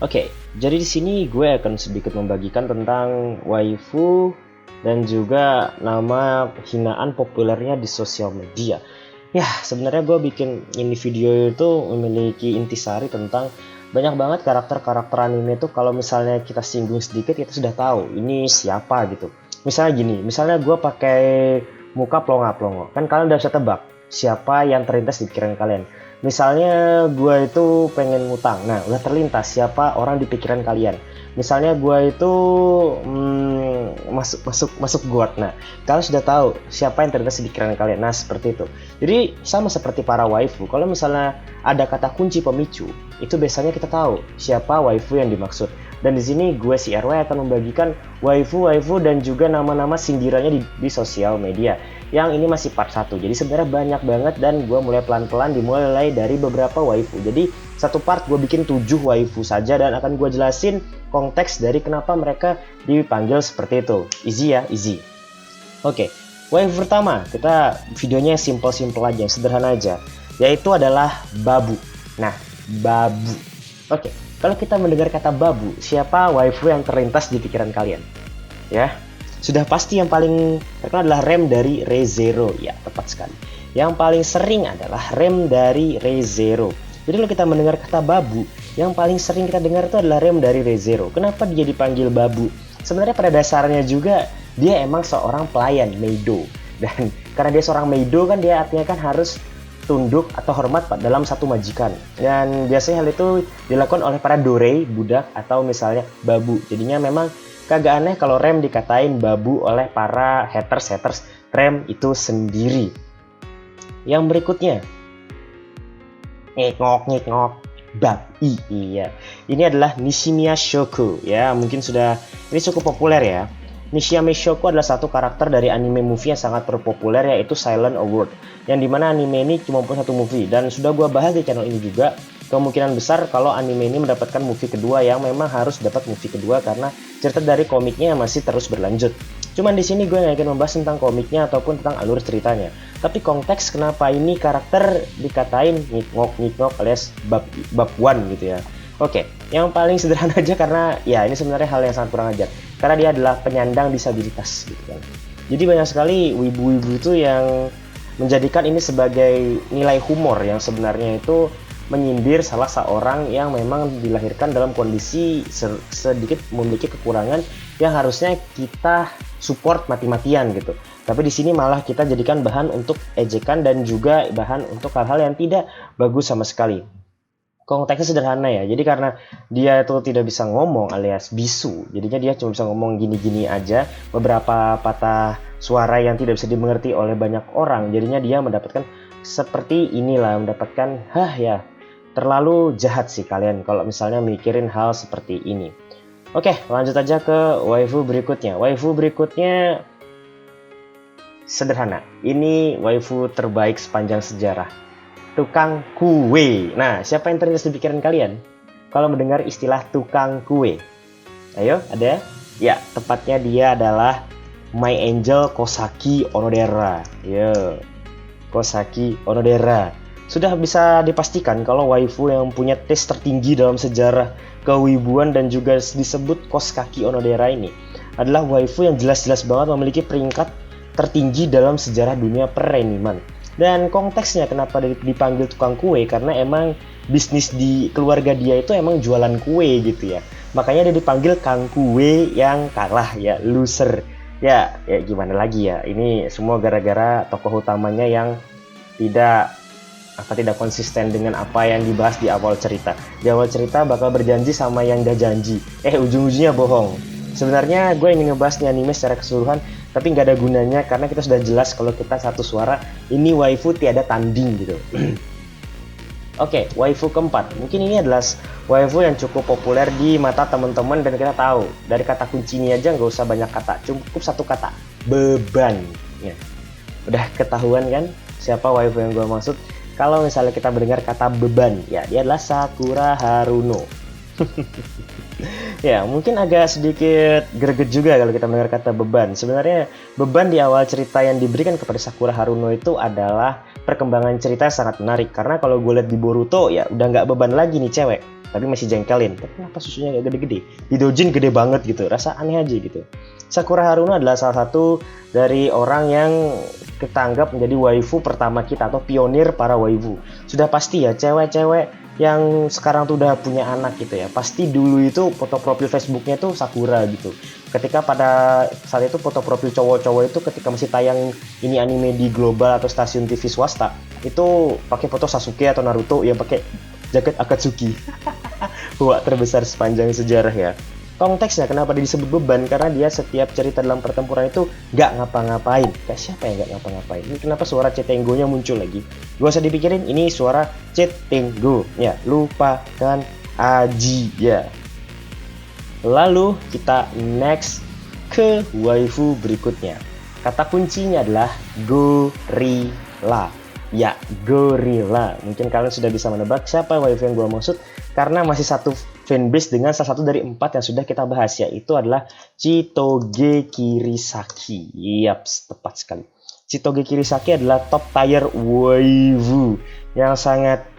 Oke, jadi di sini gue akan sedikit membagikan tentang waifu dan juga nama hinaan populernya di sosial media. Ya, sebenarnya gue bikin ini video itu memiliki intisari tentang banyak banget karakter-karakter anime itu kalau misalnya kita singgung sedikit kita sudah tahu ini siapa gitu. Misalnya gini, misalnya gue pakai muka plonga-plongo, kan kalian udah bisa tebak siapa yang terlintas di pikiran kalian. Misalnya gue itu pengen ngutang, nah udah terlintas siapa orang di pikiran kalian. Misalnya gue itu masuk got, nah kalian sudah tahu siapa yang terlintas di pikiran kalian. Nah seperti itu. Jadi sama seperti para waifu, kalau misalnya ada kata kunci pemicu, itu biasanya kita tahu siapa waifu yang dimaksud. Dan di sini gue si RW akan membagikan waifu dan juga nama-nama sindirannya di sosial media. Yang ini masih part 1, jadi sebenarnya banyak banget dan gue mulai pelan-pelan dimulai dari beberapa waifu. Jadi satu part gue bikin 7 waifu saja dan akan gue jelasin konteks dari kenapa mereka dipanggil seperti itu. Easy ya, easy. Oke, waifu pertama, kita videonya simple-simple aja, sederhana aja, yaitu adalah Babu. Nah, Babu. Oke, kalau kita mendengar kata Babu, siapa waifu yang terlintas di pikiran kalian? Ya, sudah pasti yang paling terkenal adalah Rem dari Re:Zero. Ya, tepat sekali. Yang paling sering adalah Rem dari Re:Zero. Jadi kalau kita mendengar kata Babu, yang paling sering kita dengar itu adalah Rem dari Re:Zero. Kenapa dia dipanggil Babu? Sebenarnya pada dasarnya juga dia emang seorang pelayan Meido. Dan karena dia seorang Meido kan dia artinya kan harus tunduk atau hormat dalam satu majikan. Dan biasanya hal itu dilakukan oleh para dorei, budak, atau misalnya babu. Jadinya memang kagak aneh kalau Rem dikatain babu oleh para haters Rem itu sendiri. Yang berikutnya, ngok babi. Iya, ini adalah Nishimiya Shoku. Ya, mungkin sudah ini cukup populer ya. Nishimiya Shoku adalah satu karakter dari anime movie yang sangat berpopuler, yaitu Silent Award, yang dimana anime ini cuma punya satu movie, dan sudah gue bahas di channel ini juga. Kemungkinan besar kalau anime ini mendapatkan movie kedua, yang memang harus dapat movie kedua karena cerita dari komiknya masih terus berlanjut. Cuman di sini gue nggak akan membahas tentang komiknya ataupun tentang alur ceritanya, tapi konteks kenapa ini karakter dikatain ngiknok alias bab one gitu ya. Oke, yang paling sederhana aja karena ya ini sebenarnya hal yang sangat kurang ajar. Karena dia adalah penyandang disabilitas gitu kan. Jadi banyak sekali wibu-wibu itu yang menjadikan ini sebagai nilai humor yang sebenarnya itu menyindir salah seorang yang memang dilahirkan dalam kondisi sedikit memiliki kekurangan yang harusnya kita support mati-matian gitu. Tapi di sini malah kita jadikan bahan untuk ejekan dan juga bahan untuk hal-hal yang tidak bagus sama sekali. Konteksnya sederhana ya, jadi karena dia itu tidak bisa ngomong alias bisu, jadinya dia cuma bisa ngomong gini-gini aja, beberapa patah suara yang tidak bisa dimengerti oleh banyak orang, jadinya dia mendapatkan seperti inilah, mendapatkan ya, terlalu jahat sih kalian kalau misalnya mikirin hal seperti ini. Oke, lanjut aja ke waifu berikutnya. Waifu berikutnya sederhana, ini waifu terbaik sepanjang sejarah, tukang kue. Nah, siapa yang terlintas di pikiran kalian kalau mendengar istilah tukang kue? Ayo, ada? Ya, tepatnya dia adalah My Angel Kosaki Onodera. Yo, Kosaki Onodera. Sudah bisa dipastikan kalau waifu yang punya tes tertinggi dalam sejarah kewibuan dan juga disebut Kosaki Onodera ini adalah waifu yang jelas-jelas banget memiliki peringkat tertinggi dalam sejarah dunia peraniman. Dan konteksnya kenapa dipanggil tukang kue, karena emang bisnis di keluarga dia itu emang jualan kue gitu ya. Makanya dia dipanggil kang kue yang kalah ya, loser. Ya gimana lagi ya, ini semua gara-gara tokoh utamanya yang tidak konsisten dengan apa yang dibahas di awal cerita. Di awal cerita bakal berjanji sama yang gak janji, ujung-ujungnya bohong. Sebenarnya gue ingin ngebahas nih anime secara keseluruhan, tapi nggak ada gunanya karena kita sudah jelas kalau kita satu suara, ini waifu tiada tanding gitu. Oke, waifu keempat. Mungkin ini adalah waifu yang cukup populer di mata teman-teman dan kita tahu. Dari kata kuncinya aja nggak usah banyak kata, cukup satu kata, beban. Ya. Udah ketahuan kan siapa waifu yang gue maksud? Kalau misalnya kita mendengar kata beban, ya dia adalah Sakura Haruno. Ya, mungkin agak sedikit greget juga kalau kita mendengar kata beban. Sebenarnya beban di awal cerita yang diberikan kepada Sakura Haruno itu adalah perkembangan cerita yang sangat menarik. Karena kalau gue lihat di Boruto ya udah nggak beban lagi nih cewek, tapi masih jengkelin. Tapi kenapa susunya nggak gede-gede? Di Dojin gede banget gitu, rasa aneh aja gitu. Sakura Haruno adalah salah satu dari orang yang kita anggap menjadi waifu pertama kita atau pionir para waifu. Sudah pasti ya cewek-cewek yang sekarang tuh udah punya anak gitu ya, pasti dulu itu foto profil Facebooknya tuh Sakura gitu. Ketika pada saat itu foto profil cowok-cowok itu ketika masih tayang ini anime di global atau stasiun TV swasta, itu pakai foto Sasuke atau Naruto yang pakai jaket Akatsuki. Wah, terbesar sepanjang sejarah ya. Konteksnya kenapa dia disebut beban, karena dia setiap cerita dalam pertempuran itu nggak ngapa-ngapain. Kayak siapa yang nggak ngapa-ngapain? Ini kenapa suara Cetenggo-nya muncul lagi? Gak usah dipikirin, ini suara Cetenggo. Ya, lupakan Aji ya. Lalu kita next ke waifu berikutnya. Kata kuncinya adalah gorila. Ya, gorila. Mungkin kalian sudah bisa menebak siapa waifu yang gue maksud, karena masih satu fanbase dengan salah satu dari 4 yang sudah kita bahas, yaitu adalah Chitoge Kirisaki. Yaps, tepat sekali. Chitoge Kirisaki adalah top tier waifu yang sangat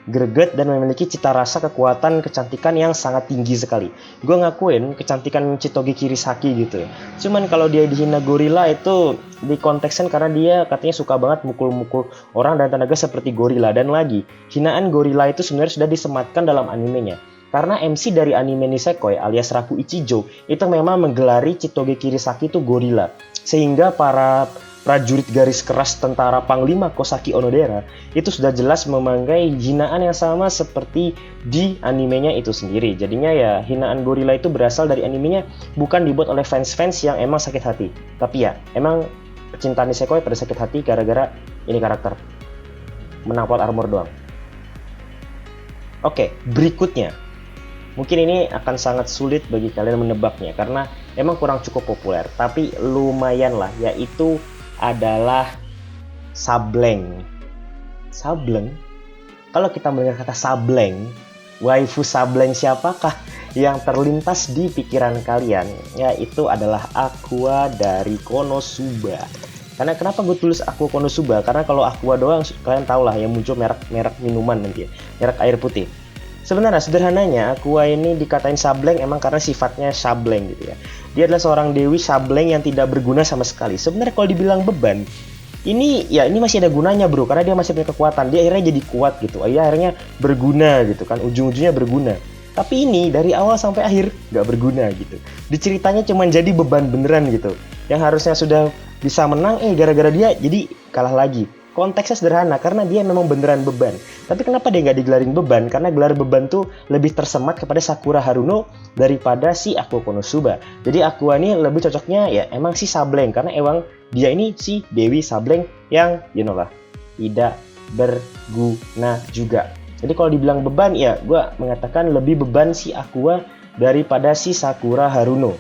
greget dan memiliki cita rasa kekuatan kecantikan yang sangat tinggi sekali. Gue ngakuin kecantikan Chitoge Kirisaki gitu ya. Cuman kalau dia dihina gorila itu dikontekskan karena dia katanya suka banget mukul-mukul orang dan tenaga seperti gorila. Dan lagi, hinaan gorila itu sebenarnya sudah disematkan dalam animenya. Karena MC dari anime Nisekoi alias Raku Ichijo itu memang menggelari Chitoge Kirisaki itu gorila. Sehingga para prajurit garis keras tentara Panglima Kosaki Onodera itu sudah jelas memakai hinaan yang sama seperti di animenya itu sendiri. Jadinya ya hinaan gorila itu berasal dari animenya, bukan dibuat oleh fans-fans yang emang sakit hati. Tapi ya emang pecinta Nisekoi pada sakit hati gara-gara ini karakter menang plot armor doang. Oke, berikutnya. Mungkin ini akan sangat sulit bagi kalian menebaknya karena emang kurang cukup populer, tapi lumayan lah, yaitu adalah Sableng. Sableng? Kalau kita mendengar kata Sableng, waifu Sableng siapakah yang terlintas di pikiran kalian? Yaitu adalah Aqua dari Konosuba. Karena kenapa gue tulis Aqua Konosuba? Karena kalau Aqua doang kalian tau lah yang muncul merek minuman nanti ya, merek air putih. Sebenarnya sederhananya Aqua ini dikatain Sableng emang karena sifatnya Sableng gitu ya. Dia adalah seorang dewi Sableng yang tidak berguna sama sekali. Sebenarnya kalau dibilang beban, ini masih ada gunanya bro, karena dia masih punya kekuatan. Dia akhirnya jadi kuat gitu. Dia akhirnya berguna gitu kan, ujung-ujungnya berguna. Tapi ini dari awal sampai akhir nggak berguna gitu. Diceritanya cuma jadi beban beneran gitu. Yang harusnya sudah bisa menang, gara-gara dia jadi kalah lagi. Konteksnya sederhana karena dia memang beneran beban. Tapi kenapa dia nggak digelarin beban? Karena gelar beban tuh lebih tersemat kepada Sakura Haruno daripada si Aqua Konosuba. Jadi Aqua ini lebih cocoknya ya emang si Sableng, karena emang dia ini si Dewi Sableng yang lah tidak berguna juga. Jadi kalau dibilang beban ya gue mengatakan lebih beban si Aqua daripada si Sakura Haruno.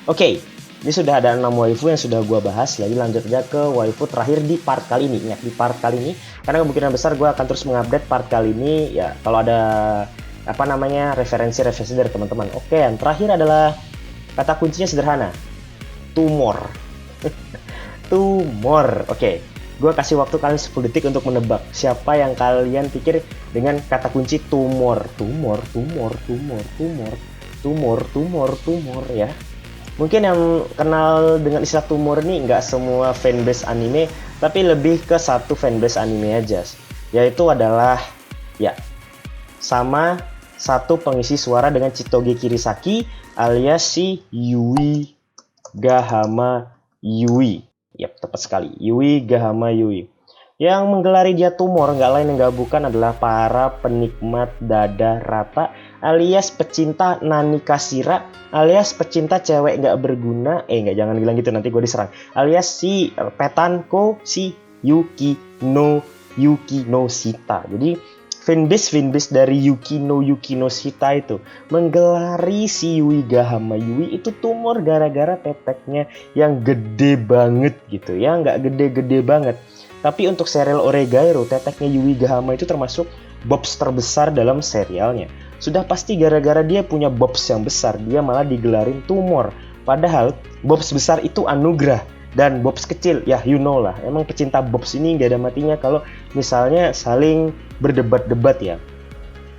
Oke. Ini sudah ada 6 waifu yang sudah gue bahas. Lagi lanjut aja ke waifu terakhir di part kali ini. Ingat di part kali ini, karena kemungkinan besar gue akan terus mengupdate part kali ini. Ya kalau ada referensi dari teman-teman. Oke, yang terakhir adalah kata kuncinya sederhana. Tumor. Tumor. Oke, gue kasih waktu kalian 10 detik untuk menebak siapa yang kalian pikir dengan kata kunci tumor. Tumor ya. Mungkin yang kenal dengan istilah tumor ini nggak semua fanbase anime, tapi lebih ke satu fanbase anime aja, yaitu adalah ya sama satu pengisi suara dengan Chitoge Kirisaki alias si Yui Gahama Yui. Yap, tepat sekali, Yui Gahama Yui. Yang menggelari dia tumor nggak lain nggak bukan adalah para penikmat dada rata alias pecinta Nani Kashira alias pecinta cewek nggak berguna. Jangan bilang gitu nanti gue diserang. Alias si Petanko si Yuki no Shita. Jadi fanbase dari Yuki no Shita itu menggelari si Yui Gahama Yui itu tumor gara-gara teteknya yang gede banget gitu ya, nggak gede-gede banget. Tapi untuk serial Oregairo, teteknya Yui Gahama itu termasuk bobs terbesar dalam serialnya. Sudah pasti gara-gara dia punya bobs yang besar, dia malah digelarin tumor. Padahal bobs besar itu anugerah. Dan bobs kecil, ya you know lah, emang pecinta bobs ini gak ada matinya kalau misalnya saling berdebat-debat ya.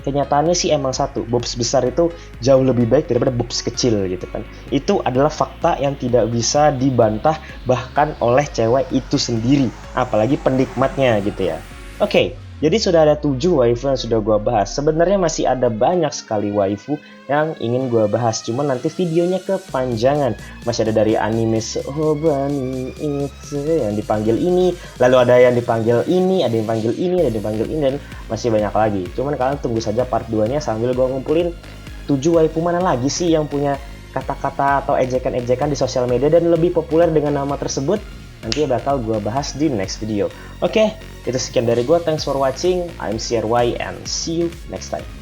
Kenyataannya sih emang satu, bobs besar itu jauh lebih baik daripada bobs kecil gitu kan. Itu adalah fakta yang tidak bisa dibantah bahkan oleh cewek itu sendiri, apalagi penikmatnya gitu ya. Oke, jadi sudah ada 7 waifu yang sudah gua bahas. Sebenarnya masih ada banyak sekali waifu yang ingin gua bahas, cuman nanti videonya kepanjangan. Masih ada dari anime Sohobani itu yang dipanggil ini, lalu ada yang dipanggil ini, ada yang panggil ini, ada yang dipanggil ini, dan masih banyak lagi. Cuman kalian tunggu saja part 2-nya sambil gua ngumpulin 7 waifu mana lagi sih yang punya kata-kata atau ejekan-ejekan di sosial media dan lebih populer dengan nama tersebut. Nanti bakal gue bahas di next video. Oke, itu sekian dari gue. Thanks for watching. I'm CRY and see you next time.